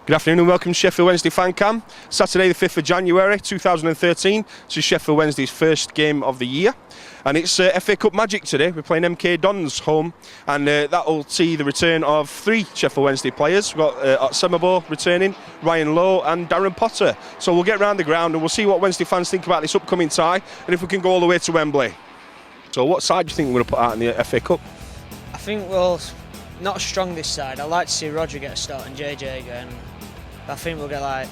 Good afternoon and welcome to Sheffield Wednesday FanCam. Saturday the 5th of January 2013. This is Sheffield Wednesday's first game of the year. And it's FA Cup magic today. We're playing MK Dons home. And that'll see the return of 3 Sheffield Wednesday players. We've got Semmabo returning, Ryan Lowe and Darren Potter. So we'll get round the ground and we'll see what Wednesday fans think about this upcoming tie. And if we can go all the way to Wembley. So what side do you think we're going to put out in the FA Cup? I think we'll not as strong this side. I'd like to see Roger get a start and JJ again. I think we'll get like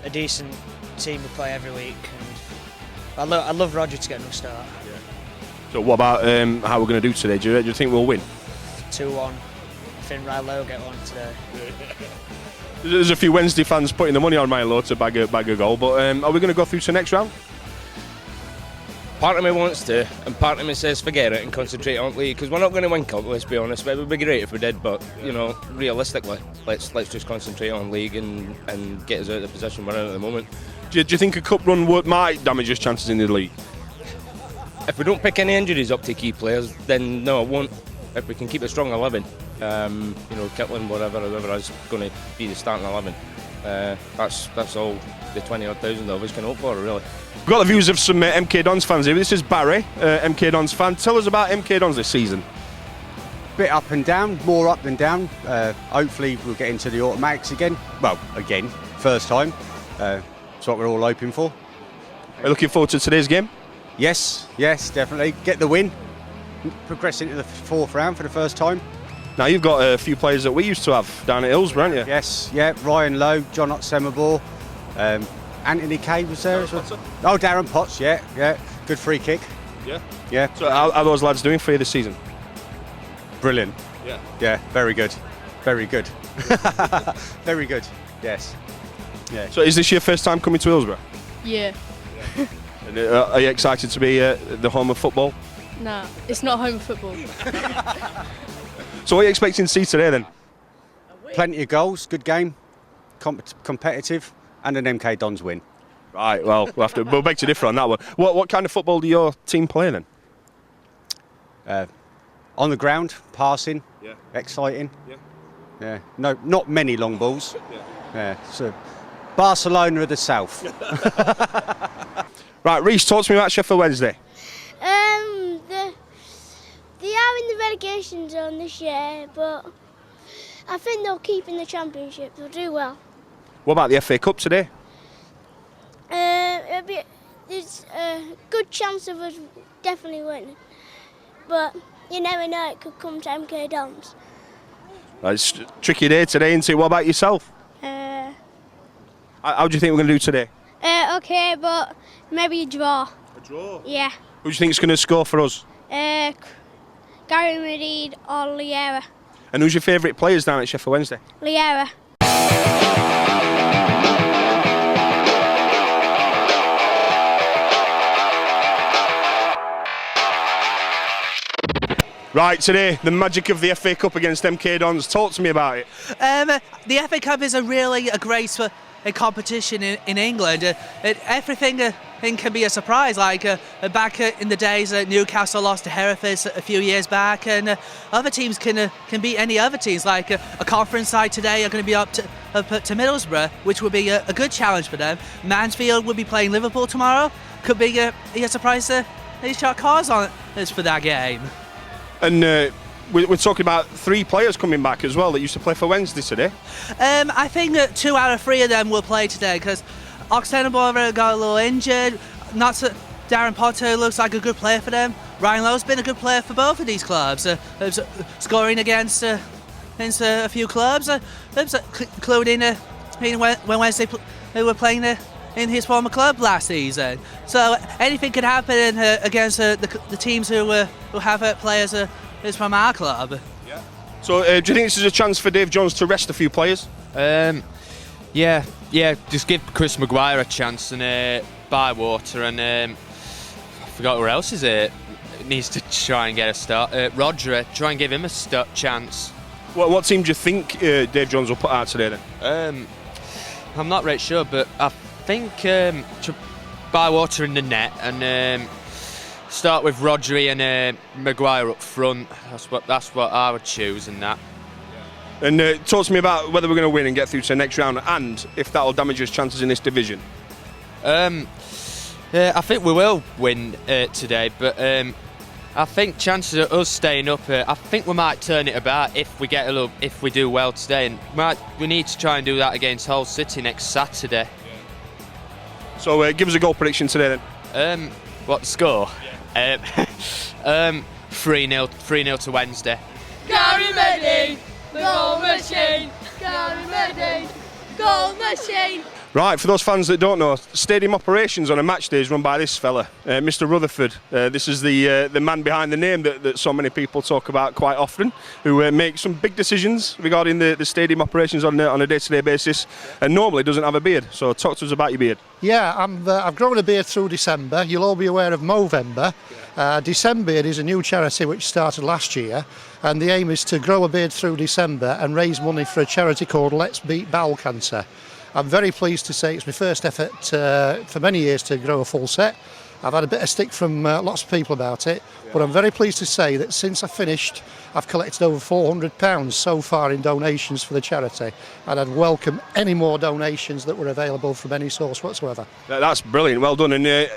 a decent team to play every week. And I love Roger to get a start. Yeah. So what about how we're going to do today? Do you think we'll win? 2-1. I think Ryan Lowe will get one today. There's a few Wednesday fans putting the money on Ryan Lowe to bag a goal, but are we going to go through to the next round? Part of me wants to, and part of me says forget it and concentrate on league, because we're not going to win cup, let's be honest. It would be great if we did, but you know, realistically, let's just concentrate on league and get us out of the position we're in at the moment. Do you think a cup run might damage us chances in the league? If we don't pick any injuries up to key players, then no, it won't. If we can keep a strong 11, you know, Kitlan, whatever is going to be the starting 11. That's all the 20,000 of us can hope for, really. We've got the views of some MK Dons fans here. This is Barry, MK Dons fan. Tell us about MK Dons this season. Bit up and down, more up than down. Hopefully we'll get into the automatics again. Well, again, first time. That's what we're all hoping for. Are you looking forward to today's game? Yes, definitely. Get the win. Progress into the 4th round for the first time. Now you've got a few players that we used to have down at Hillsborough, haven't you? Yes, yeah. Ryan Lowe, John Semmabo, Anthony Keynes was there as well. Oh, Darren Potts, yeah. Good free kick. Yeah. So how are those lads doing for you this season? Brilliant. Yeah, very good. Very good. Yes. Yeah. So is this your first time coming to Hillsborough? Yeah. And, are you excited to be the home of football? Nah, it's not home football. So what are you expecting to see today then? Plenty of goals, good game, competitive, and an MK Dons win. Right, well, we'll beg to differ on that one. What kind of football do your team play then? On the ground, passing, exciting. Yeah. No, not many long balls. Yeah. So Barcelona of the South. Right, Reece, talk to me about Sheffield Wednesday. They are in the relegation zone this year, but I think they'll keep in the Championship. They'll do well. What about the FA Cup today? There's a good chance of us definitely winning, but you never know, it could come to MK Dons. It's a tricky day today, isn't it? What about yourself? How do you think we're going to do today? Okay, but maybe a draw. A draw? Yeah. Who do you think is going to score for us? Gary Reid or Liera. And who's your favourite players down at Sheffield Wednesday? Liera. Right, today, the magic of the FA Cup against MK Dons. Talk to me about it. The FA Cup is a great competition in England. Everything can be a surprise. Like back in the days, Newcastle lost to Hereford a few years back, and other teams can beat any other teams. Like a conference side today are going to be up to Middlesbrough, which would be a good challenge for them. Mansfield will be playing Liverpool tomorrow. Could be a surprise to shot cars on us for that game. And we're talking about 3 players coming back as well that used to play for Wednesday today. I think that 2 out of 3 of them will play today because Semmabo got a little injured. Darren Potter looks like a good player for them. Ryan Lowe's been a good player for both of these clubs, scoring against a few clubs, including when Wednesday they were playing in his former club last season. So anything could happen against the teams who have players is from our club. Yeah. So do you think this is a chance for Dave Jones to rest a few players? Yeah. Just give Chris Maguire a chance and Bywater and I forgot who else is it. Needs to try and get a start. Roger, try and give him a chance. What team do you think Dave Jones will put out today then? I'm not really sure, but I think Bywater in the net and start with Rodri and Maguire up front. That's what I would choose in that. And talk to me about whether we're going to win and get through to the next round, and if that will damage his chances in this division. I think we will win today, but I think chances of us staying up. I think we might turn it about if we do well today, and we need to try and do that against Hull City next Saturday. So give us a goal prediction today then. What the score? 3-0 to Wednesday. Gary Meddy, the goal machine. Gary Meddy, goal machine. Right, for those fans that don't know, stadium operations on a match day is run by this fella, Mr. Rutherford. This is the man behind the name that so many people talk about quite often, who makes some big decisions regarding the stadium operations on a day-to-day basis, and normally doesn't have a beard. So talk to us about your beard. Yeah, I've grown a beard through December. You'll all be aware of Movember. December is a new charity which started last year, and the aim is to grow a beard through December and raise money for a charity called Let's Beat Bowel Cancer. I'm very pleased to say it's my first effort for many years to grow a full set. I've had a bit of stick from lots of people about it, but I'm very pleased to say that since I finished, I've collected over £400 so far in donations for the charity, and I'd welcome any more donations that were available from any source whatsoever. That's brilliant, well done. And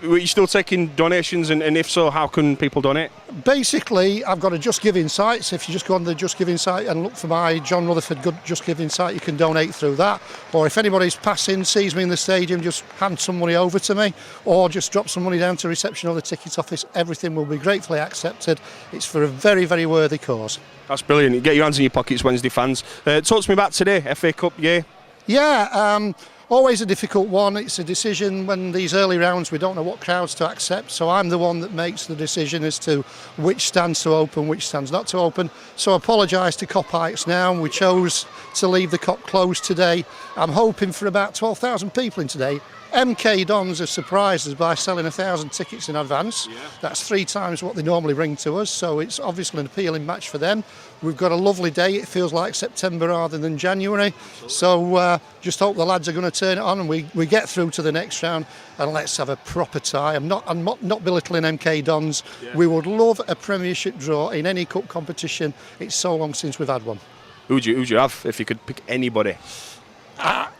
are you still taking donations, and if so, how can people donate? Basically, I've got a Just Giving site, so if you just go on the Just Giving site and look for my John Rutherford Good Just Giving site, you can donate through that. Or if anybody's passing, sees me in the stadium, just hand some money over to me, or just drop some money down to reception or the ticket office. Everything will be gratefully accepted. It's for a very, very worthy cause. That's brilliant. You get your hands in your pockets, Wednesday fans. Talk to me about today, FA Cup, yeah? Yeah, always a difficult one. It's a decision when these early rounds we don't know what crowds to accept, so I'm the one that makes the decision as to which stands to open, which stands not to open. So I apologise to Cop Heights now. We chose to leave the Cop closed today. I'm hoping for about 12,000 people in today. MK Dons have surprised us by selling 1,000 tickets in advance. Yeah. That's 3 times what they normally bring to us, so it's obviously an appealing match for them. We've got a lovely day. It feels like September rather than January. Absolutely. So just hope the lads are going to turn it on and we get through to the next round, and let's have a proper tie. I'm not belittling MK Dons. Yeah. We would love a Premiership draw in any cup competition. It's so long since we've had one. Who'd you have if you could pick anybody?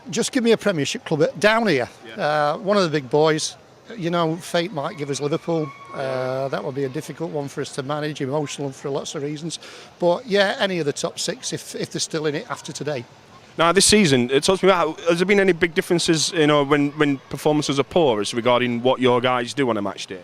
Just give me a Premiership club down here. Yeah. One of the big boys. You know, fate might give us Liverpool. That would be a difficult one for us to manage, emotional for lots of reasons. But yeah, any of the top 6 if they're still in it after today. Now, this season, it talks me about, has there been any big differences, you know, when performances are poor as regarding what your guys do on a match day?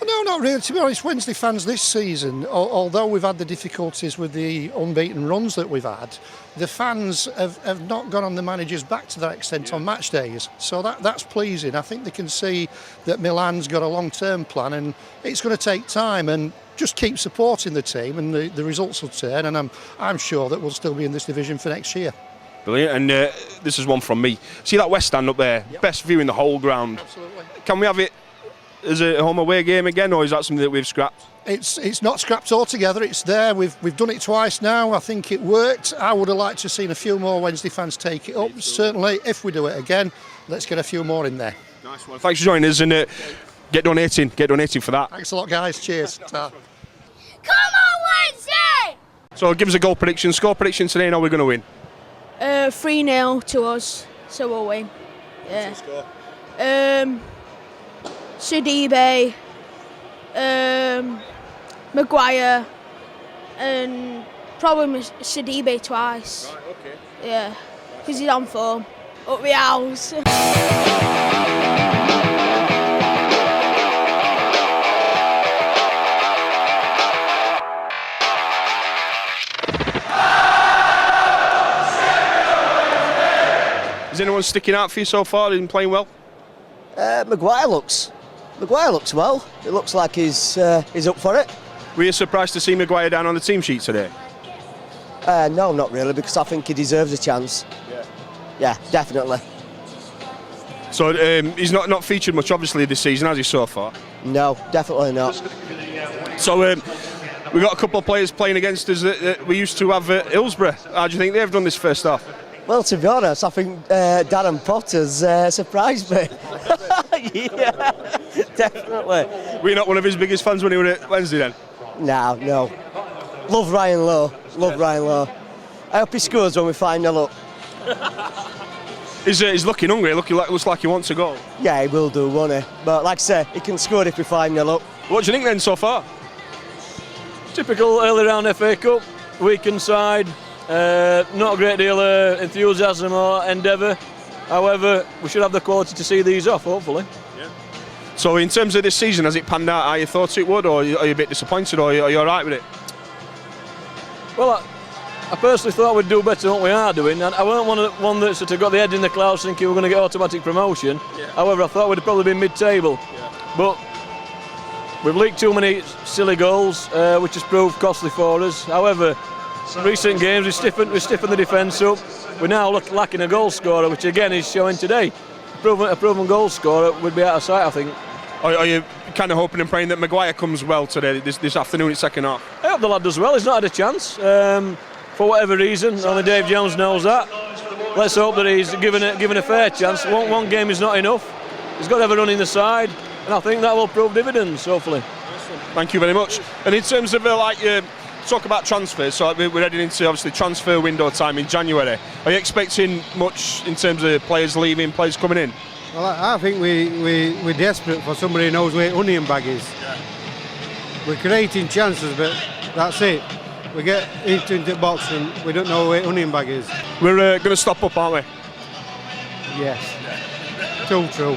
No, not really. To be honest, Wednesday fans this season, although we've had the difficulties with the unbeaten runs that we've had, the fans have not gone on the managers' back to that extent on match days. So that's pleasing. I think they can see that Milan's got a long-term plan, and it's going to take time, and just keep supporting the team and the results will turn, and I'm sure that we'll still be in this division for next year. Brilliant, and this is one from me. See that West Stand up there? Yep. Best view in the whole ground. Absolutely. Can we have it as a home away game again, or is that something that we've scrapped? It's not scrapped altogether. It's there. We've done it twice now. I think it worked. I would have liked to have seen a few more Wednesday fans take it up. Certainly, if we do it again, let's get a few more in there. Nice one. Thanks for joining us, and get donating for that. Thanks a lot, guys. Cheers. Come on, Wednesday! So give us a goal prediction, score prediction today, and how we're going to win. 3-0 to us, so we'll win. Yeah. Sidibe, Maguire, and probably Sidibe twice. Right, okay. Yeah, because he's on form. Up the house. Is anyone sticking out for you so far? Been playing well? Maguire looks well. It looks like he's up for it. Were you surprised to see Maguire down on the team sheet today? No, not really, because I think he deserves a chance. Yeah, definitely. So he's not featured much, obviously, this season, has he, so far? No, definitely not. So we've got a couple of players playing against us that we used to have at Hillsborough. How do you think they've done this first half? Well, to be honest, I think Darren Potter's surprised me. Yeah, definitely. Were you not one of his biggest fans when he was at Wednesday then? No. Love Ryan Lowe. I hope he scores when we 5-0 up. He's looking hungry, looks like he wants to go. Yeah, he will do, won't he? But like I say, he can score if we 5-0 up. What do you think then so far? Typical early round FA Cup, weakened side, not a great deal of enthusiasm or endeavour. However, we should have the quality to see these off, hopefully. So in terms of this season, has it panned out how you thought it would, or are you a bit disappointed, or are you alright with it? Well, I personally thought we'd do better than what we are doing, and I weren't one that sort of got the head in the clouds thinking we were going to get automatic promotion. However, I thought we'd probably been mid-table. But we've leaked too many silly goals, which has proved costly for us. However, recent games we've stiffened the defence up. We're now lacking a goal scorer, which again is showing today. A proven goal scorer would be out of sight, I think. Are you kind of hoping and praying that Maguire comes well today, this afternoon in second half? I hope the lad does well. He's not had a chance. For whatever reason, only Dave Jones knows that. Let's hope that he's given a fair chance. One game is not enough. He's got to have a run in the side, and I think that will prove dividends, hopefully. Thank you very much. And in terms of talk about transfers, so we're heading into obviously transfer window time in January. Are you expecting much in terms of players leaving, players coming in? Well, I think we're desperate for somebody who knows where onion bag is. We're creating chances, but that's it. We get into the box and we don't know where onion bag is. We're going to stop up, aren't we? Yes. Too true.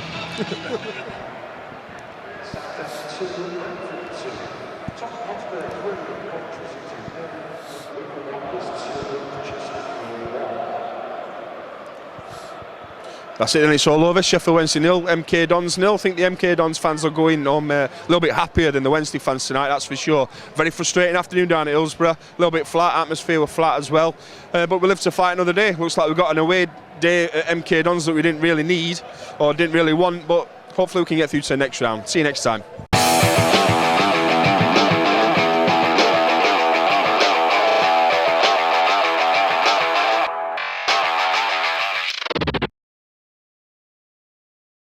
That's it, then it's all over. Sheffield Wednesday 0, MK Dons 0. I think the MK Dons fans are going home a little bit happier than the Wednesday fans tonight, that's for sure. Very frustrating afternoon down at Hillsborough. A little bit flat, atmosphere were flat as well. But we'll live to fight another day. Looks like we've got an away day at MK Dons that we didn't really need or didn't really want, but hopefully we can get through to the next round. See you next time.